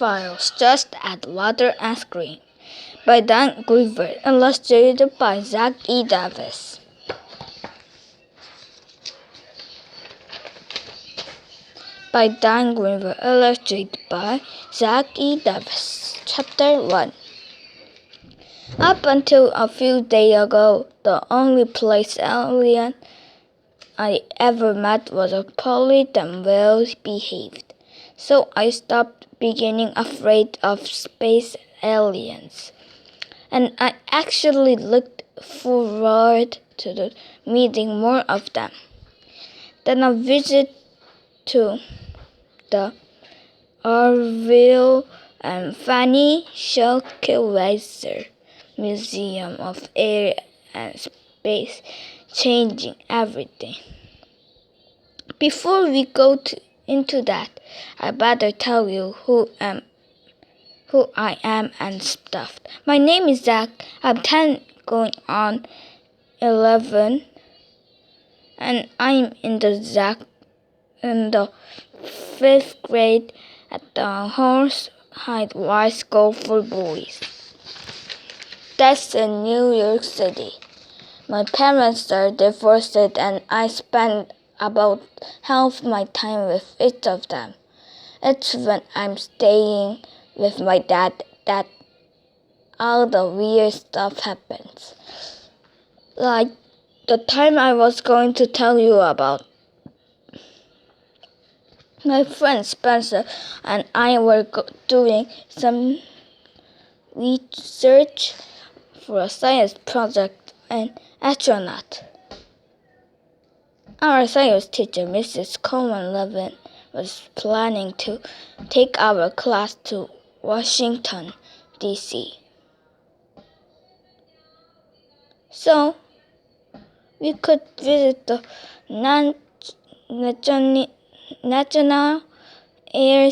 Files, Just Add Water and Screen by Dan Greenberg, illustrated by Zack E. Davis. By Dan Greenberg, illustrated by Zack E. Davis. Chapter 1. Up until a few days ago, the only place alien I ever met was a polite and well-behaved. So I stopped being afraid of space aliens. And I actually looked forward to meeting more of them. Then a visit to the Orville and Fanny Shulkeweiser Museum of Air and Space, changing everything. Before we go into that, I better tell you who I am and stuff. My name is Zack. I'm 10 going on 11, and I'm in the 5th grade at the Horsehide High School for Boys. That's in New York City. My parents are divorced and I spend about half my time with each of them. It's when I'm staying with my dad that all the weird stuff happens. Like the time I was going to tell you about. My friend Spencer and I were doing some research for a science project on astronaut. Our science teacher, Mrs. Coleman-Levin, was planning to take our class to Washington, D.C. So we could visit the National Air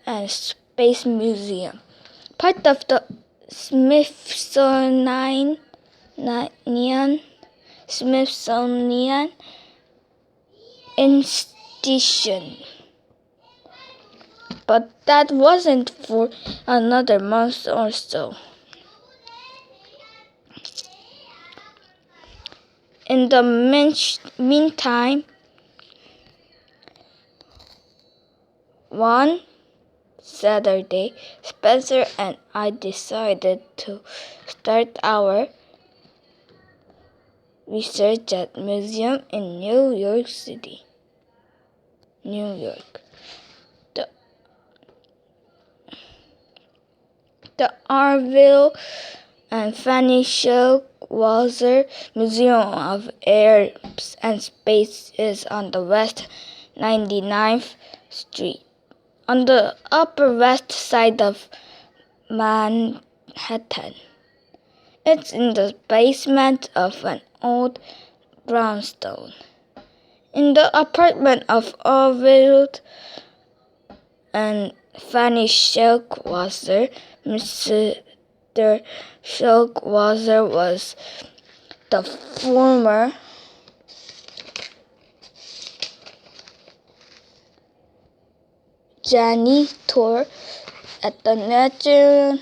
and Space Museum, part of the Smithsonian Institution. But that wasn't for another month or so. In the meantime, one Saturday, Spencer and I decided to start our research at museum in New York City, New York. The Orville and Fanny Shulkeweiser Museum of Air and Space is on the West 99th Street, on the Upper West Side of Manhattan. It's in the basement of an old brownstone. In the apartment of Orville and Fanny Shulkeweiser, Mr. Shulkeweiser was the former janitor at the National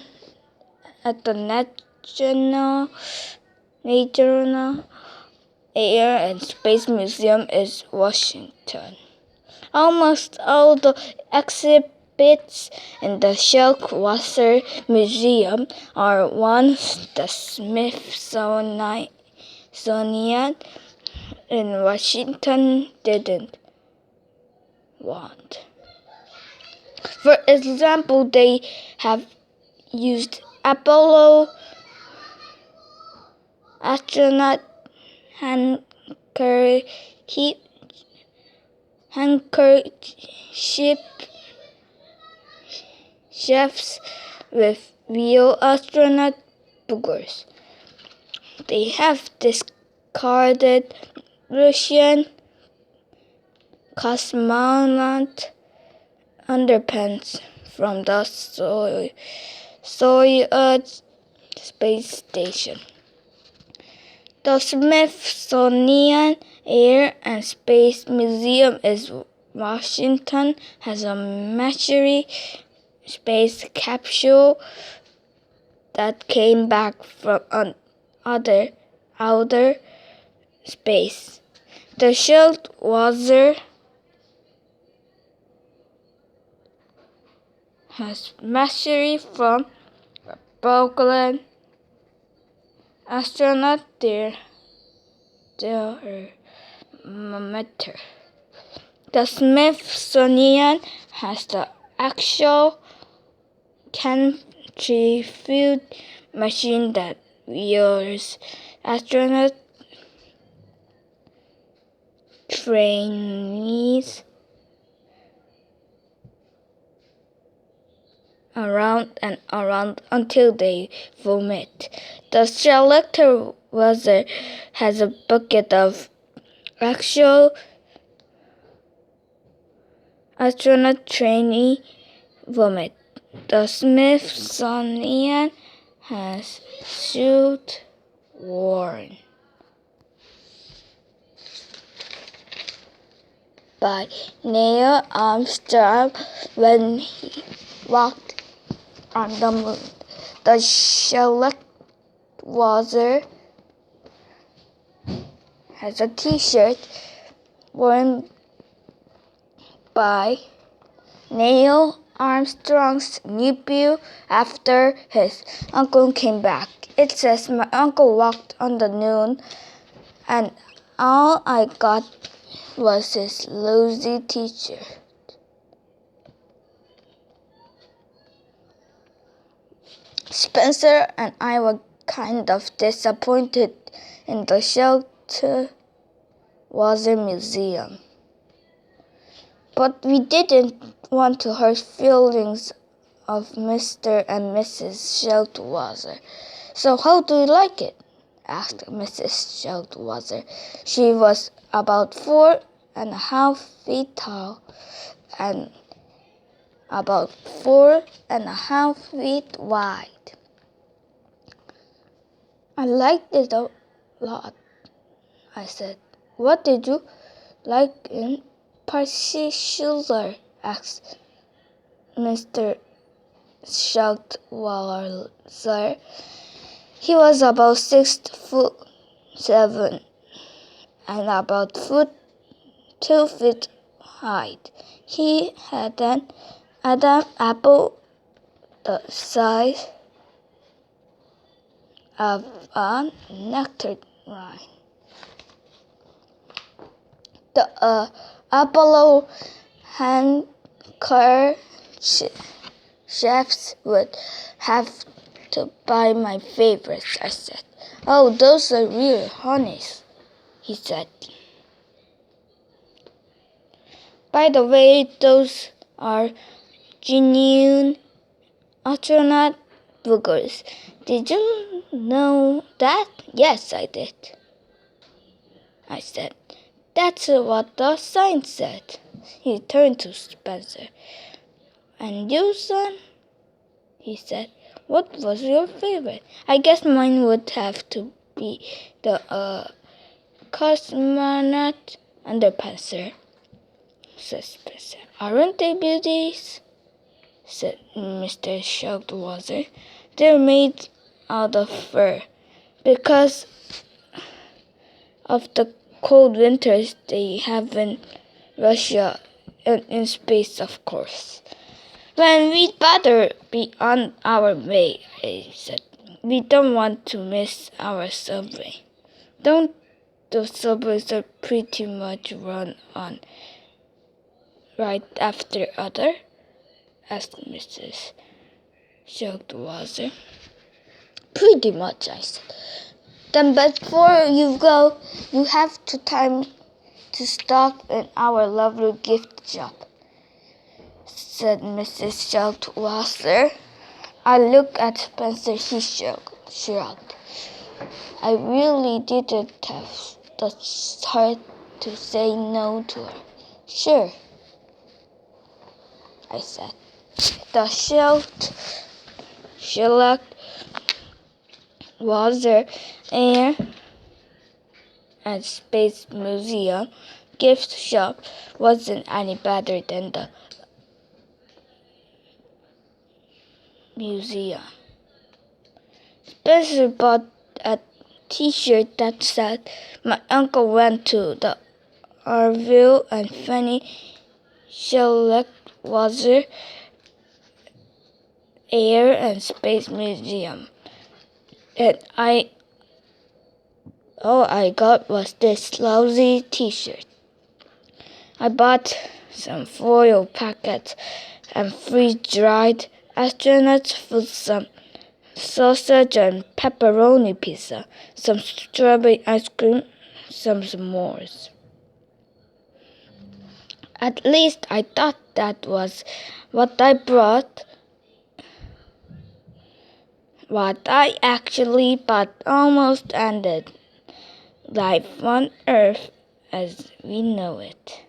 Air and Space Museum in Washington. Almost all the exhibits in the Shulkeweiser Museum are ones the Smithsonian in Washington didn't want. For example, they have used Apollo astronaut handkerchiefs with real astronaut boogers. They have discarded Russian cosmonaut underpants from the Soyuz space station. The Smithsonian Air and Space Museum in Washington has a machinery space capsule that came back from outer space. The shield water has mastery from Brooklyn astronaut their thermometer. The Smithsonian has the actual centrifuge machine that rears astronaut trainees around and around until they vomit. The selector has a bucket of actual astronaut trainee vomit. The Smithsonian has suit worn by Neil Armstrong when he walked on the moon. The select water has a t-shirt worn by Neil Armstrong's nephew after his uncle came back. It says, "My uncle walked on the moon, and all I got was his lousy t-shirt." Spencer and I were kind of disappointed in the Shelter Water Museum, but we didn't want to hurt feelings of Mr. and Mrs. Sheltwater. "So how do you like it?" asked Mrs. Sheltwater. She was about 4.5 feet tall and about 4.5 feet wide. "I liked it a lot," I said. "What did you like in particular?" asked Mr. Sheltwater. He was about 6'7" and about 2 feet high. He had an Adam apple the size of a nectarine. The Apollo handkerchiefs would have to buy my favorites, I said. "Oh, those are real honeys," he said. "By the way, those are genuine astronaut boogers. Did you know that?" "Yes, I did," I said. "That's what the sign said." He turned to Spencer. "And you, son?" he said. "What was your favorite?" "I guess mine would have to be the cosmonaut underpants," said Spencer. "Aren't they beauties?" said Mr. Sheltwater. "They're made out of fur. Because of the cold winters they have in Russia and in space, of course." "Well, we'd better be on our way," I said. "We don't want to miss our subway." "Don't the subways are pretty much run on right after other?" asked Mrs. Sheltwater. "Pretty much," I said. "Then before you go, you have time to stock in our lovely gift shop," said Mrs. Sheltwater. I looked at Spencer. He shrugged. I really didn't have the heart to say no to her. "Sure," I said. The Sheltwater Air and Space Museum gift shop wasn't any better than the museum. Spencer bought a T-shirt that said, "My uncle went to the Orville and Fanny Shellackwasser Air and Space Museum." And all I got was this lousy T-shirt. I bought some foil packets and freeze-dried astronauts food, some sausage and pepperoni pizza, some strawberry ice cream, some s'mores. At least I thought that was what I brought. What I actually bought almost ended life on Earth as we know it.